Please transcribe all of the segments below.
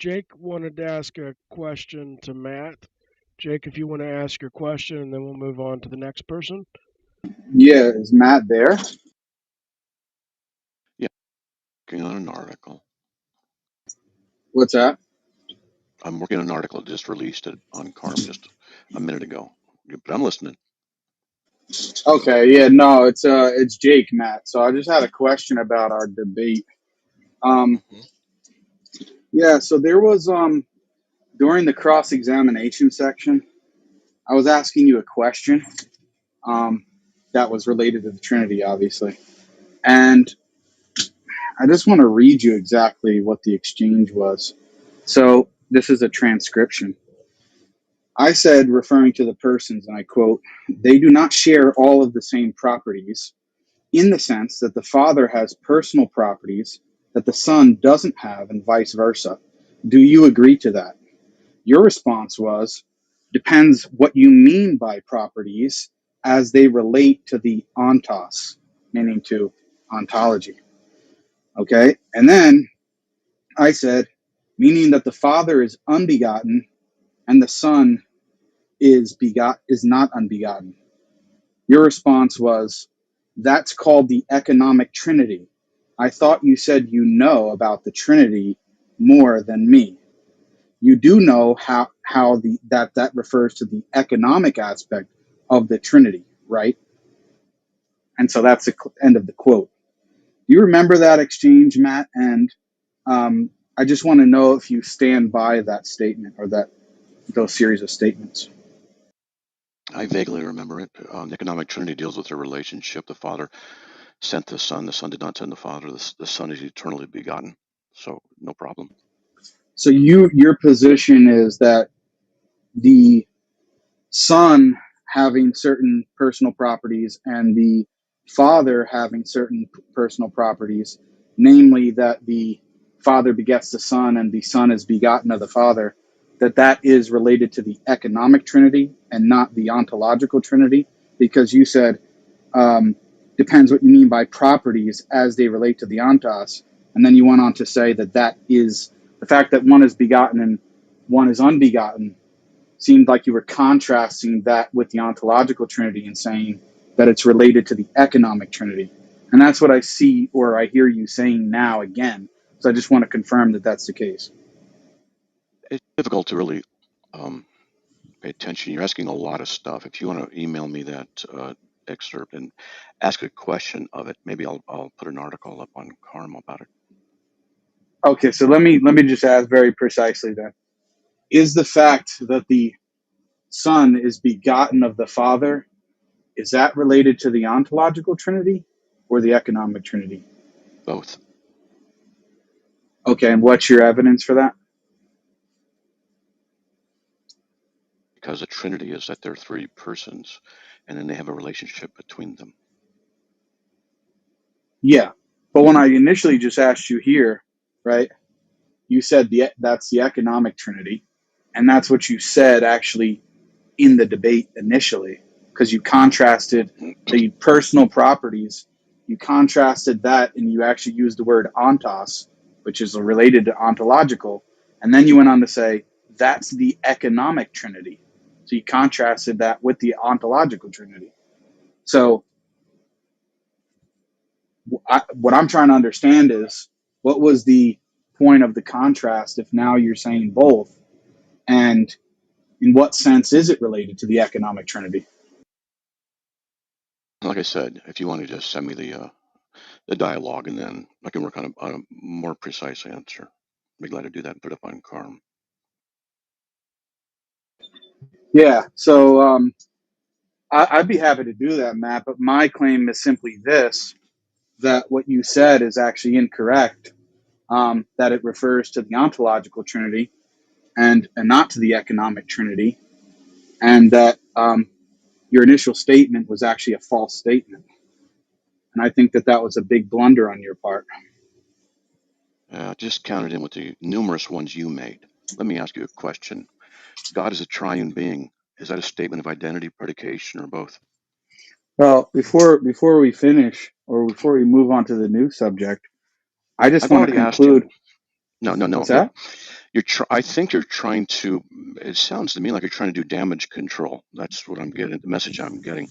Jake wanted to ask a question to Matt. Jake, if you want to ask your question, and then we'll move on to the next person. Yeah, is Matt there? Yeah, working on an article. What's that? I'm working on an article. Just released it on Carm just a minute ago. But I'm listening. Okay, yeah, no, it's Jake, Matt. So I just had a question about our debate. Mhm. Yeah, so there was during the cross-examination section, I was asking you a question that was related to the Trinity, obviously. And I just want to read you exactly what the exchange was. So this is a transcription. I said, referring to the persons, and I quote, "They do not share all of the same properties in the sense that the Father has personal properties that the Son doesn't have, and vice versa. Do you agree to that?" Your response was, "Depends what you mean by properties as they relate to the ontos," meaning to ontology. Okay? And then I said, "Meaning that the Father is unbegotten and the Son is not unbegotten." Your response was, "That's called the economic Trinity. I thought you said you know about the Trinity more than me. You do know how that refers to the economic aspect of the Trinity, right?" And so that's the end of the quote. Do you remember that exchange, Matt? And I just want to know if you stand by that statement or those series of statements. I vaguely remember it. The economic Trinity deals with their relationship. The Father sent the Son. The Son did not send the Father. The Son is eternally begotten. So no problem. So your position is that the Son having certain personal properties and the Father having certain personal properties, namely that the Father begets the Son and the Son is begotten of the Father, that is related to the economic Trinity and not the ontological Trinity, because you said depends what you mean by properties as they relate to the ontos, and then you went on to say that is the fact that one is begotten and one is unbegotten seemed like you were contrasting that with the ontological Trinity and saying that it's related to the economic Trinity. And that's what I see or I hear you saying now again. So I just want to confirm that that's the case. It's difficult to really pay attention. You're asking a lot of stuff. If you want to email me that excerpt and ask a question of it, maybe I'll put an article up on Carm about it. Okay, so let me just ask very precisely then. Is the fact that the Son is begotten of the Father, is that related to the ontological Trinity or the economic Trinity? Both. Okay, and what's your evidence for that? Because the Trinity is that they're three persons, and then they have a relationship between them. Yeah, but when I initially just asked you here, right, you said that's the economic Trinity, and that's what you said actually in the debate initially, because you contrasted the personal properties, you contrasted that, and you actually used the word ontos, which is related to ontological, and then you went on to say that's the economic Trinity. So you contrasted that with the ontological Trinity. So what I'm trying to understand is what was the point of the contrast if now you're saying both, and in what sense is it related to the economic Trinity? Like I said, if you want to just send me the dialogue, and then I can work on a more precise answer. I'd be glad to do that and put it up on Carm. Yeah, so I'd be happy to do that, Matt, but my claim is simply this, that what you said is actually incorrect, that it refers to the ontological Trinity and not to the economic Trinity, and that your initial statement was actually a false statement. And I think that was a big blunder on your part. Just counted in with the numerous ones you made. Let me ask you a question. God is a triune being. Is that a statement of identity, predication, or both? Well, before we finish, or before we move on to the new subject, I just I've want to already asked you. conclude. No, no, no. What's that? I think you're trying to. It sounds to me like you're trying to do damage control. That's what I'm getting. The message I'm getting.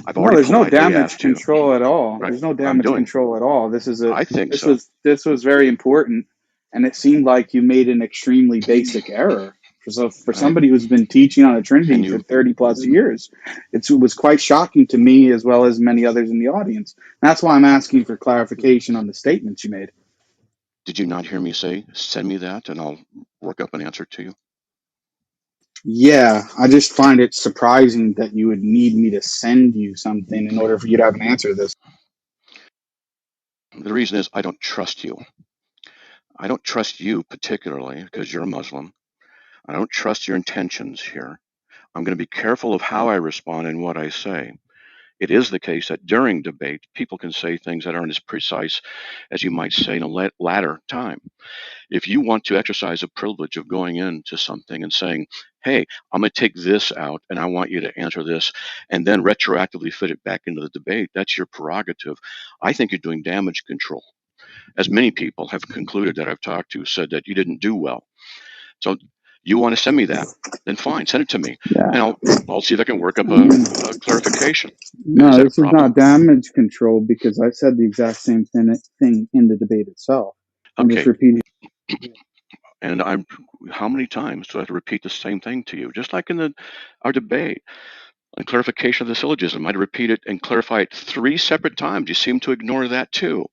I've No, already there's no politely damage asked you. control at all. Right. There's no I'm damage doing. control at all. I think This so. was this was very important, and it seemed like you made an extremely basic error. So for I somebody who's been teaching on the can Trinity for you 30 plus years, it was quite shocking to me as well as many others in the audience. That's why I'm asking for clarification on the statements you made. did you not hear me say send me that and I'll work up an answer to you? Yeah, I just find it surprising that you would need me to send you something in order for you to have an answer to this. The reason is I don't trust you. I don't trust you particularly because you're a Muslim. I don't trust your intentions here. I'm going to be careful of how I respond and what I say. It is the case that during debate, people can say things that aren't as precise as you might say in a latter time. If you want to exercise a privilege of going into something and saying, hey, I'm going to take this out and I want you to answer this and then retroactively fit it back into the debate, that's your prerogative. I think you're doing damage control. As many people have concluded that I've talked to said that you didn't do well. So you want to send me that, then fine, send it to me. Yeah. And I'll see if I can work up I mean, a clarification. Is no, that a this is problem? not damage control because I said the exact same thing in the debate itself. I'm just Okay. repeating. And how many times do I have to repeat the same thing to you? Just like in our debate on clarification of the syllogism, I'd repeat it and clarify it 3 separate times. You seem to ignore that too.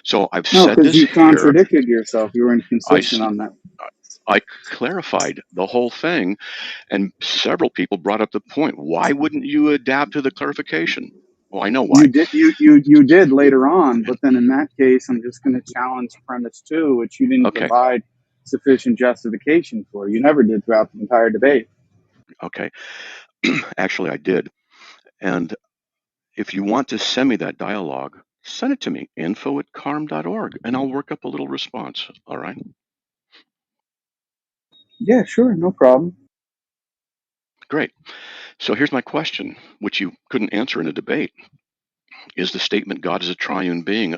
So I've No, said because this you here. contradicted yourself. You were I, inconsistent on that. I clarified the whole thing, and several people brought up the point. Why wouldn't you adapt to the clarification? Well, I know why. You did later on, but then in that case, I'm just going to challenge premise 2, which you didn't Okay. provide sufficient justification for. You never did throughout the entire debate. Okay. Actually, I did. And if you want to send me that dialogue, send it to me, info@carm.org, and I'll work up a little response. All right? Yeah, sure, no problem. Great. So here's my question, which you couldn't answer in a debate. Is the statement God is a triune being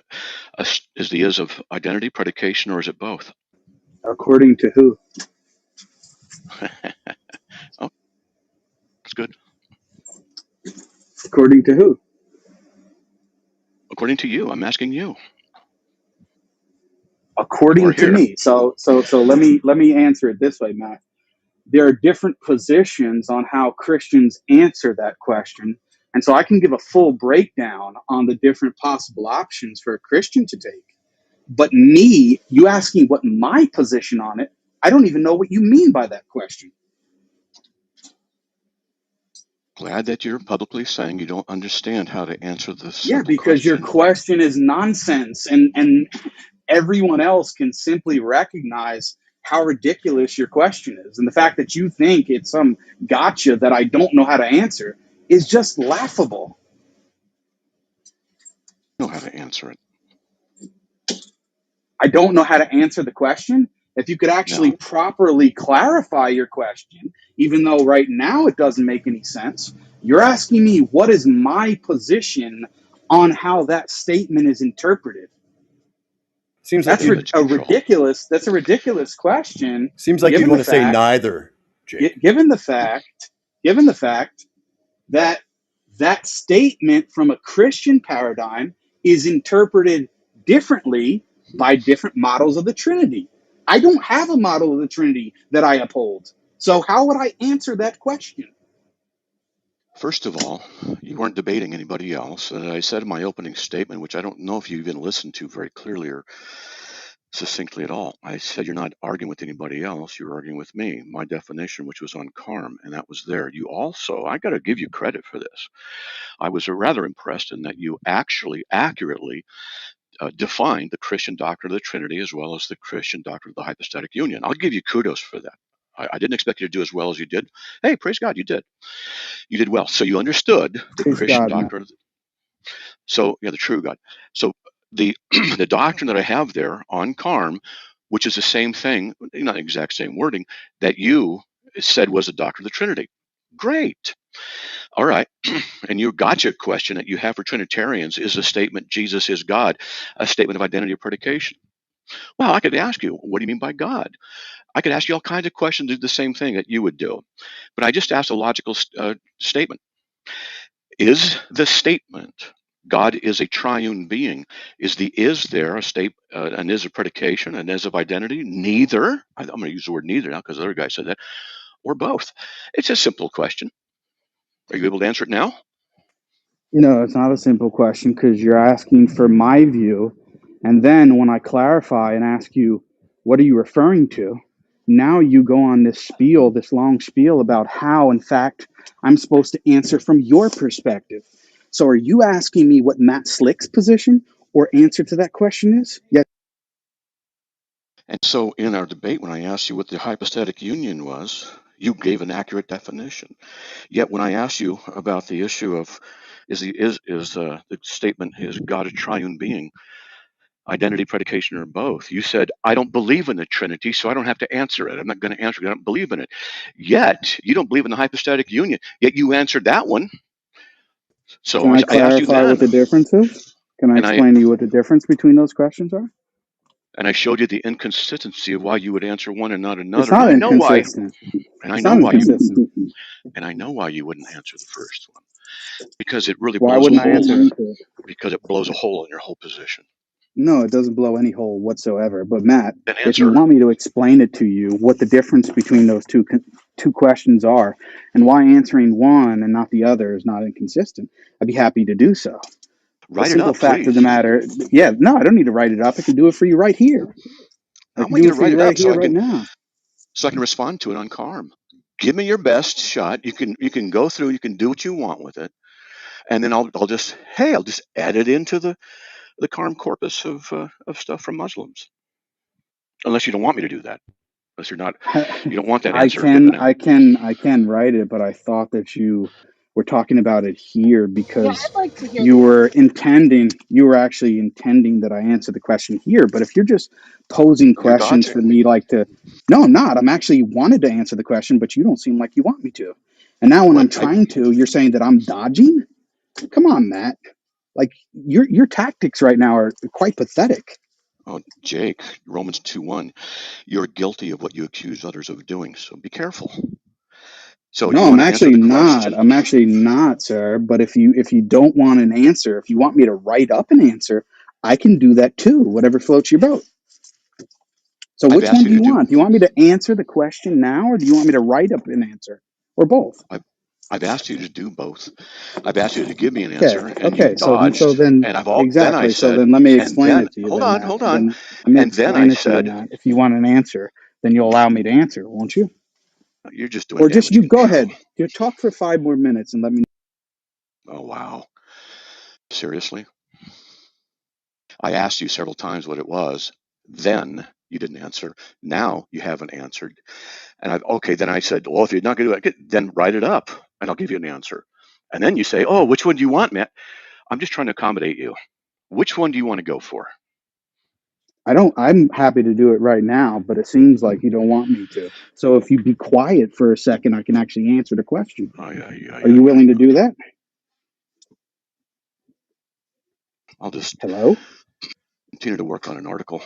is the is of identity, predication, or is it both? According to who? Oh, that's good. According to who? According to you, I'm asking you. We're According to here. me. So let me answer it this way, Matt. There are different positions on how Christians answer that question. And so I can give a full breakdown on the different possible options for a Christian to take. But me, you asking what my position on it, I don't even know what you mean by that question. Glad that you're publicly saying you don't understand how to answer this Yeah, simple because your question. question is nonsense, and everyone else can simply recognize how ridiculous your question is. And the fact that you think it's some gotcha that I don't know how to answer is just laughable. I know how to answer it. I don't know how to answer the question. If you could actually No. properly clarify your question, even though right now it doesn't make any sense, you're asking me what is my position on how that statement is interpreted. Seems like That's you'd Damage control. That's a ridiculous question, seems like you'd given the want to say fact neither, Jake. given the fact that that statement from a Christian paradigm is interpreted differently by different models of the Trinity. I don't have a model of the Trinity that I uphold. So how would I answer that question? First of all, you weren't debating anybody else. I said in my opening statement, which I don't know if you even listened to very clearly or succinctly at all. I said you're not arguing with anybody else. You're arguing with me. My definition, which was on Carm, and that was there. You also, I got to give you credit for this. I was rather impressed in that you actually accurately defined the Christian doctrine of the Trinity as well as the Christian doctrine of the hypostatic union. I'll give you kudos for that. I didn't expect you to do as well as you did. Hey, praise God, you did. You did well. So you understood the Praise Christian God, man. doctrine. So yeah, the true God. So the the doctrine that I have there on Carm, which is the same thing, not exact same wording, that you said was the doctrine of the Trinity. Great. All right. And your gotcha question that you have for Trinitarians is the statement Jesus is God, a statement of identity or predication. Well, I could ask you, what do you mean by God? I could ask you all kinds of questions, do the same thing that you would do. But I just asked a logical statement. Is the statement God is a triune being? Is there a state, an is of predication, an is of identity? Neither. I'm going to use the word neither now because the other guy said that, or both. It's a simple question. Are you able to answer it now? It's not a simple question because you're asking for my view. And then when I clarify and ask you, what are you referring to? Now you go on this spiel, this long spiel about how, in fact, I'm supposed to answer from your perspective. So are you asking me what Matt Slick's position or answer to that question is? Yes. And so in our debate, when I asked you what the hypostatic union was, you gave an accurate definition. Yet when I asked you about the issue of the statement, is God a triune being, identity, predication, or both, you said, I don't believe in the Trinity, so I don't have to answer it. I'm not going to answer it. I don't believe in it. Yet you don't believe in the hypostatic union. Yet you answered that one. So Can I I asked you clarify what then, the difference is? Can I and I explain to you what the difference between those questions are? and I showed you the inconsistency of why you would answer one and not It's another. And not I know why. inconsistent. And I It's know not why you. inconsistent. And I know why you wouldn't answer the first one, because it really Why blows a wouldn't I hole. answer it? Because it blows a hole in your whole position. No, it doesn't blow any hole whatsoever. But Matt, Then if you answer. want me to explain it to you, what the difference between those two questions are, and why answering one and not the other is not inconsistent, I'd be happy to do so. The Write it simple up, fact of the please. matter, yeah, no, I don't need to write it up. I can do it for you right here. I I can want do you it to for write you it right up here, right now. so I can respond to it on Carm. Give me your best shot. You can go through. You can do what you want with it, and then I'll just add it into the Carm corpus of stuff from Muslims. Unless you don't want me to do that. Unless you don't want that I answer can, given out. I can, I can write it, but I thought that you were talking about it here because you were actually intending that I answer the question here. But if you're just posing You're questions dodging. for me, like to, no, I'm not. I'm actually wanted to answer the question, but you don't seem like you want me to. And now when Well, I'm trying to, you're saying that I'm dodging. Come on, Matt. Like your tactics right now are quite pathetic. oh, Jake, Romans 2:1. You're guilty of what you accuse others of doing. So be careful. So No, you I'm want to answer actually the not. question? I'm actually not, sir. But if you don't want an answer, if you want me to write up an answer, I can do that too. Whatever floats your boat. So I've which asked one you do to you do. want? Do you want me to answer the question now, or do you want me to write up an answer, or both? I've, I've asked you to do both. I've asked you to give me an Okay. answer, and you've Okay. So dodged. then And then I exactly. So said, then let me and explain then it to you, hold then on, Matt. hold on, Then let me and then I explain it to you, said, Matt. If you want an answer, then you'll allow me to answer, won't you? you're just doing Or just damage you go control. ahead. You talk for 5 more minutes and let me. Oh wow, seriously? I asked you several times what it was. Then you didn't answer. Now you haven't answered. And then I said, well, if you're not going to do it, then write it up, and I'll give you an answer. And then you say, oh, which one do you want, Matt? I'm just trying to accommodate you. Which one do you want to go for? I'm happy to do it right now, but it seems like you don't want me to. So if you be quiet for a second, I can actually answer the question. Oh, yeah. Are you willing to do that? I'll just Hello? continue to work on an article.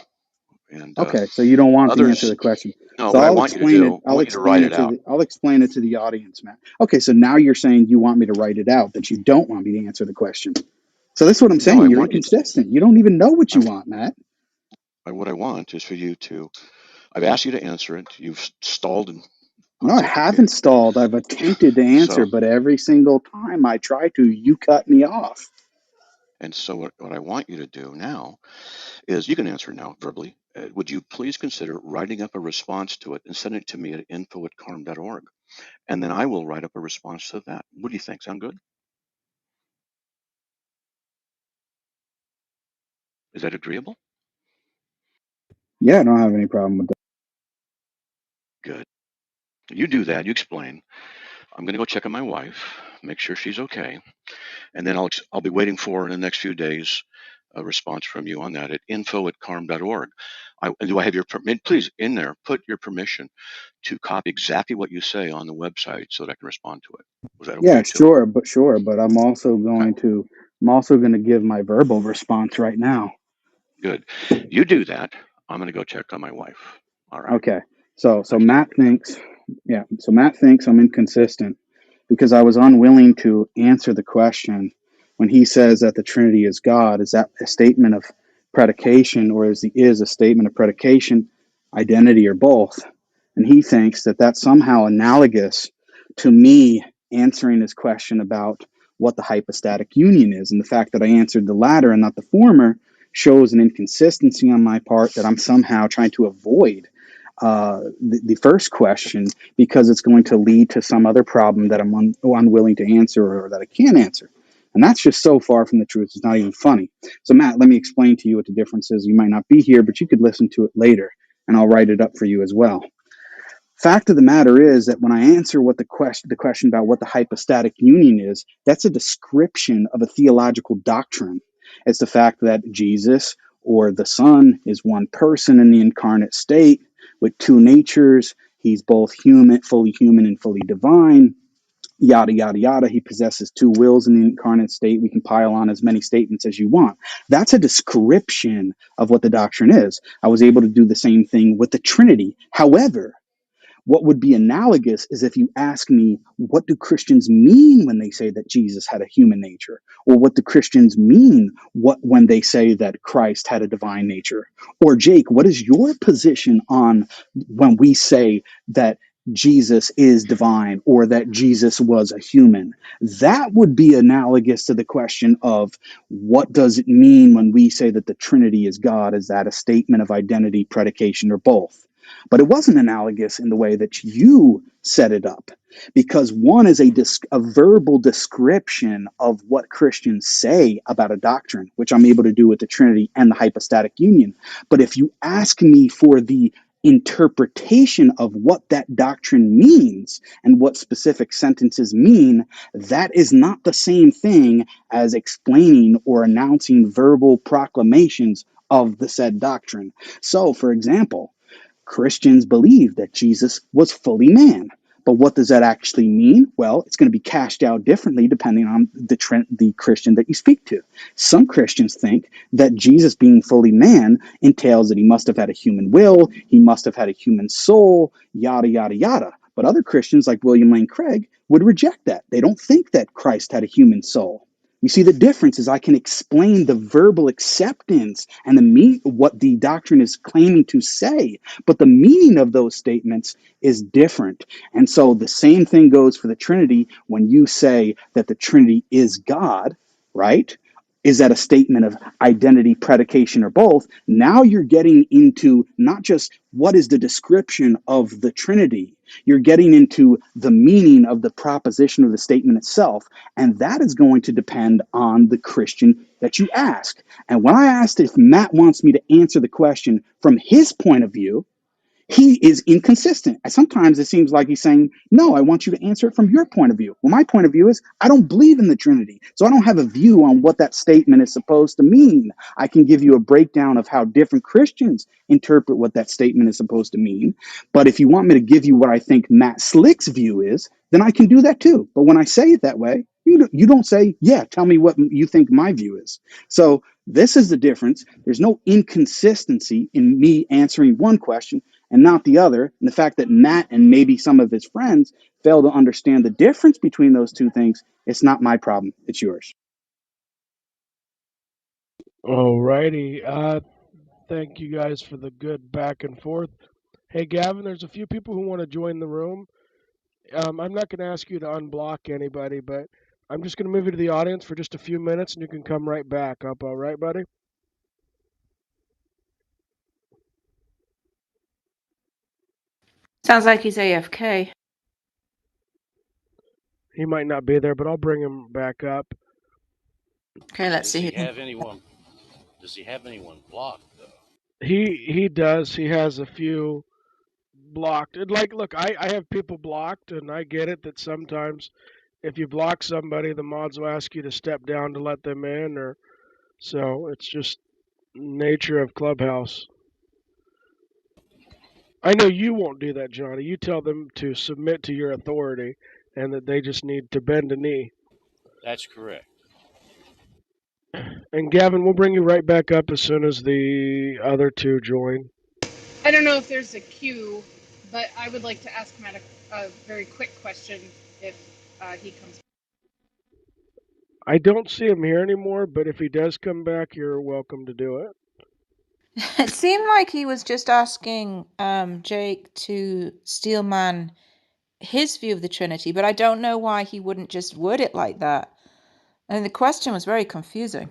And Okay, so you don't want to answer others, the question. no, So what I want you to do, I want you to write it out. I'll explain it to the audience, Matt. Okay, so now you're saying you want me to write it out, but you don't want me to answer the question. So that's what I'm No, saying. You're inconsistent. You don't even know what you want, Matt. what I want is for you to, I've asked you to answer it. You've stalled and No, I pontificated. haven't stalled. I've attempted to answer, So, but every single time I try to, you cut me off. what I want you to do now is you can answer now verbally. Would you please consider writing up a response to it and sending it to me at info@carm.org? And then I will write up a response to that. What do you think? Sound good? Is that agreeable? Yeah, I don't have any problem with that. Good. You do that. You explain. I'm going to go check on my wife, make sure she's okay, and then I'll be waiting for in the next few days a response from you on that at info@carm.org. Do I have your permission? Please, in there, put your permission to copy exactly what you say on the website so that I can respond to it. Was that Yeah, okay too? but I'm also Okay, going to give my verbal response right now. good. You do that. I'm going to go check on my wife. All right. Okay. So Thanks, Doc. Matt thinks, yeah. So Matt thinks I'm inconsistent because I was unwilling to answer the question when he says that the Trinity is God. Is that a statement of predication, or is a statement of predication, identity, or both? And he thinks that that's somehow analogous to me answering his question about what the hypostatic union is, and the fact that I answered the latter and not the former shows an inconsistency on my part, that I'm somehow trying to avoid the first question because it's going to lead to some other problem that I'm unwilling to answer, or that I can't answer. And that's just so far from the truth, it's not even funny. So, Matt, let me explain to you what the difference is. You might not be here, but you could listen to it later, and I'll write it up for you as well. Fact of the matter is that when I answer what the question about what the hypostatic union is, that's a description of a theological doctrine. It's the fact that Jesus, or the Son, is one person in the incarnate state with two natures. He's both human and fully divine. Yada yada yada. He possesses two wills in the incarnate state. We can pile on as many statements as you want. That's a description of what the doctrine is. I was able to do the same thing with the Trinity. However, what would be analogous is if you ask me, what do Christians mean when they say that Jesus had a human nature? Or what do Christians mean when they say that Christ had a divine nature? Or, Jake, what is your position on when we say that Jesus is divine, or that Jesus was a human? That would be analogous to the question of, what does it mean when we say that the Trinity is God? Is that a statement of identity, predication, or both? But it wasn't analogous in the way that you set it up, because one is a verbal description of what Christians say about a doctrine, which I'm able to do with the Trinity and the hypostatic union. But if you ask me for the interpretation of what that doctrine means and what specific sentences mean, that is not the same thing as explaining or announcing verbal proclamations of the said doctrine. So, for example, Christians believe that Jesus was fully man. But what does that actually mean? Well, it's going to be cashed out differently depending on the Christian that you speak to. Some Christians think that Jesus being fully man entails that he must have had a human will, he must have had a human soul, yada, yada, yada. But other Christians, like William Lane Craig, would reject that. They don't think that Christ had a human soul. You see, the difference is I can explain the verbal acceptance and what the doctrine is claiming to say, but the meaning of those statements is different. And so the same thing goes for the Trinity. When you say that the Trinity is God, right? Is that a statement of identity, predication, or both? Now you're getting into not just what is the description of the Trinity, you're getting into the meaning of the proposition of the statement itself. And that is going to depend on the Christian that you ask. And when I asked if Matt wants me to answer the question from his point of view, he is inconsistent. And sometimes it seems like he's saying, no, I want you to answer it from your point of view. Well, my point of view is I don't believe in the Trinity. So I don't have a view on what that statement is supposed to mean. I can give you a breakdown of how different Christians interpret what that statement is supposed to mean. But if you want me to give you what I think Matt Slick's view is, then I can do that too. But when I say it that way, you don't say, yeah, tell me what you think my view is. So this is the difference. There's no inconsistency in me answering one question and not the other. And the fact that Matt and maybe some of his friends fail to understand the difference between those two things, it's not my problem. It's yours. Alrighty. Thank you guys for the good back and forth. Hey, Gavin, there's a few people who want to join the room. I'm not going to ask you to unblock anybody, but I'm just going to move you to the audience for just a few minutes, and you can come right back up. All right, buddy? Sounds like he's AFK. He might not be there, but I'll bring him back up. Okay, let's see. Does he have anyone blocked though? He does. He has a few blocked. And like, look, I have people blocked, and I get it that sometimes if you block somebody, the mods will ask you to step down to let them in, or so it's just nature of Clubhouse. I know you won't do that, Johnny. You tell them to submit to your authority and that they just need to bend a knee. That's correct. And Gavin, we'll bring you right back up as soon as the other two join. I don't know if there's a queue, but I would like to ask Matt a very quick question if he comes. I don't see him here anymore, but if he does come back, you're welcome to do it. It seemed like he was just asking Jake to steelman his view of the Trinity, but I don't know why he wouldn't just word it like that. And the question was very confusing.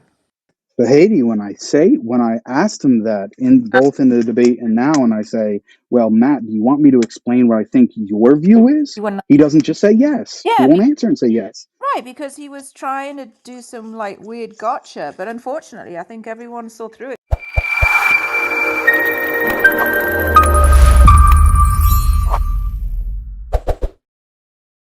But Haiti, when I asked him that in both in the debate and now, and I say, well, Matt, do you want me to explain what I think your view is? He wouldn't. He doesn't just say yes. He Yeah, won't answer and say yes. right, because he was trying to do some like weird gotcha, but unfortunately, I think everyone saw through it.